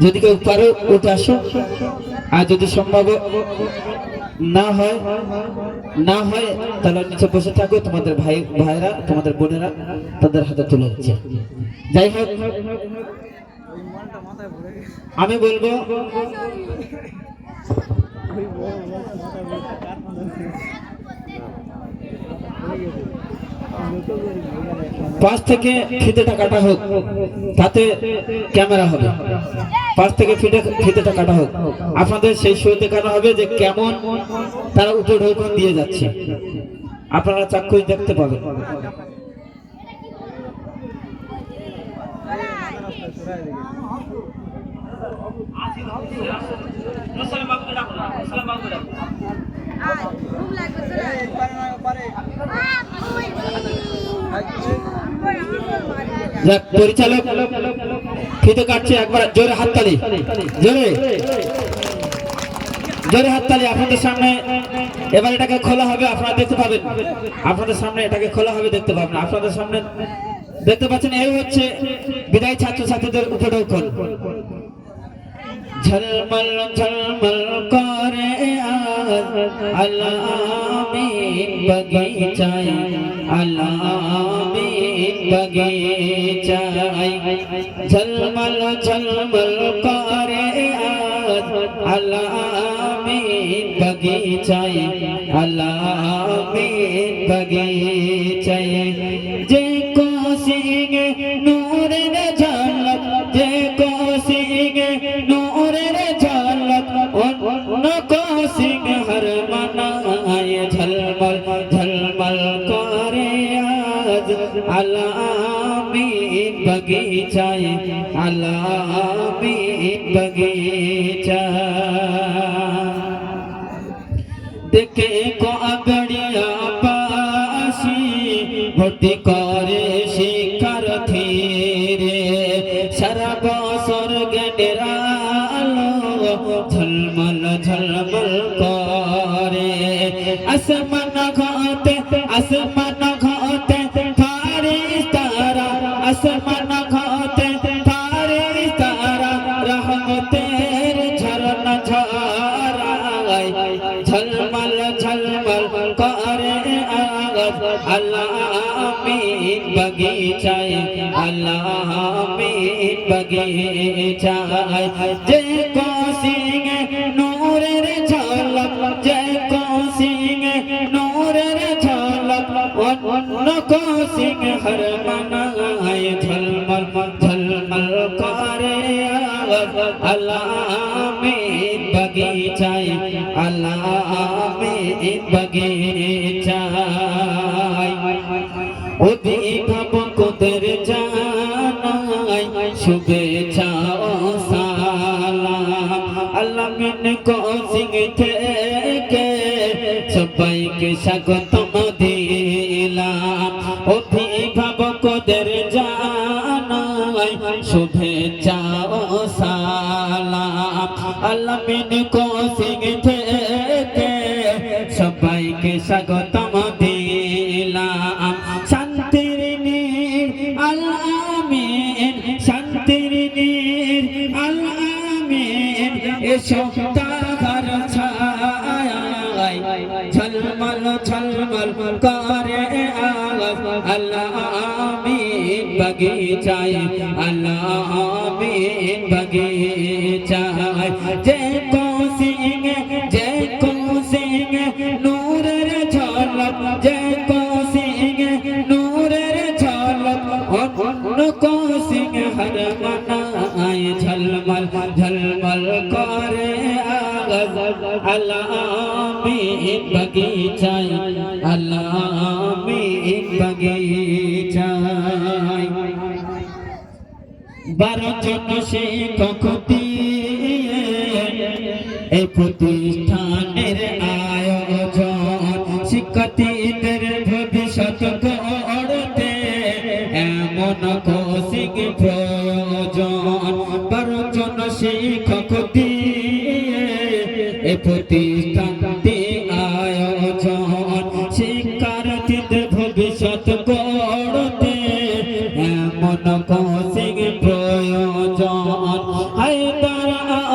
যদি কেউ পারো উঠে আসো, আর যদি সম্ভব না হয় তাহলে নিচে বসে থাকো, তোমাদের ভাইরা তোমাদের বোনেরা তাদের হাতে তুলে দিচ্ছে। যাই হোক, আমি বলবো পাশ থেকে ফিতেটা কাটা হোক, তাতে ক্যামেরা হবে। পাশ থেকে ফিতেটা কাটা হোক, আপনাদের সেই শো দেখানো হবে যে কেমন তারা উপঢৌকন দিয়ে যাচ্ছে, আপনারা চাক্ষুষ দেখতে পাবেন। পরিচালক ফিতে কাটছে, একবার জোরে হাততালি, জোরে হাততালি আপনাদের সামনে। এবার এটাকে খোলা হবে, আপনারা দেখতে পাবেন, আপনাদের সামনে এটাকে খোলা হবে, দেখতে পাবেন। আপনাদের সামনে দেখতে পাচ্ছেন, এই হচ্ছে বিদায়ী ছাত্রছাত্রীদের উপঢৌকন। ঝলমল ঝলমল করে আলামি বগিচায়, আলামি বগিচায়, ঝলমল ঝলমল করে আলামি বগিচায়, আলামি বগিচায়, যে কোসিগে নূরের ঝলক, যে কোসিগে নূরের ঝলক, অন্য কোসিগে হর মনায়, ঝলমল ঝলমল করে আজ আলামি বগিচায়, আলামি বগিচায়। দেখে কো আগড়িয়া পাশি ভর্তি করে শিক্ষার্থী রে, সারা বছর জ্ঞানের আলো ঝলমল ঝলমল করে। আসমান ঘাটে ফারিস্তারা, আসমান ঘাটে ফারিস্তারা রহমতের ঝরনা ঝরায়, ঝলমল ঝলমল করে আলামি বগিচায়, আলামি বগিচায়, যে কোসিগে নূরের ঝলক, যে কোসিগে নূরের ঝলক, অন্য কোসিগে হর মনায়, ঝলমল ঝলমল করে আলামি বগিচায়, আলামি বগিচায়। অভিভাবকদের জানাই শুভেচ্ছা ও সালাম, আলামিন কোচিং থেকে সবাইকে স্বাগতম দিলাম। অভিভাবকদের জানাই শুভেচ্ছা ও সালাম, আলামিন কোচিং থেকে সবাইকে স্বাগতম দিলাম। শান্তির নীর আল আমিন, শান্তির নীর আল আমিন, এসো তাহার ছায়ায়, ঝলমল ঝলমল করে আলামি বগিচায়, আলামি বগিচায়, যে কোসিগে নূরের ঝলক, যে কোসিগে নূরের ঝলক, অন্য কোসিগে হর মনায়, ঝলমল ঝলমল করে আলামি বগিচায়, আলামি বগিচায়। 12 জন শিক্ষক দিয়ে এই প্রতিষ্ঠানের আয়োজন, শিক্ষার্থীদের ভবিষ্যৎ গড়তে এমন কোচিং প্রয়োজন। 12 জন শিক্ষক দিয়ে এই প্রতিষ্ঠানটি আয়োজন, শিক্ষার্থীদের ভবিষ্যৎ গড়তে এমন কোচিং প্রয়োজন। জান হায়দার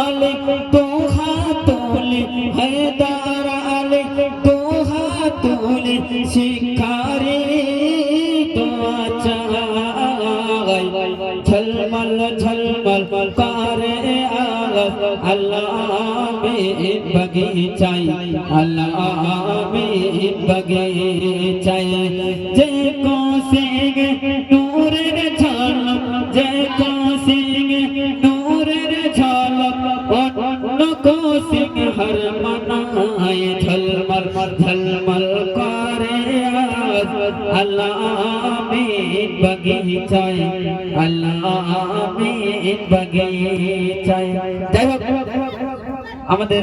আলী দোহা তোলে হায়দার আলী দোহা তোলে শিখারে দোয়া চাই ঝলমল ঝলমল করে আল্লাহ में बगीचाई अल्लाह में बगीचाई जय को सिंह नूर रे झलक जय को सिंह नूर रे झलक और को सिंह हर मनाए झलमल झलमल करे अल्लाह में बगीचाई अल्लाह में बगीचाई जय हो আমাদের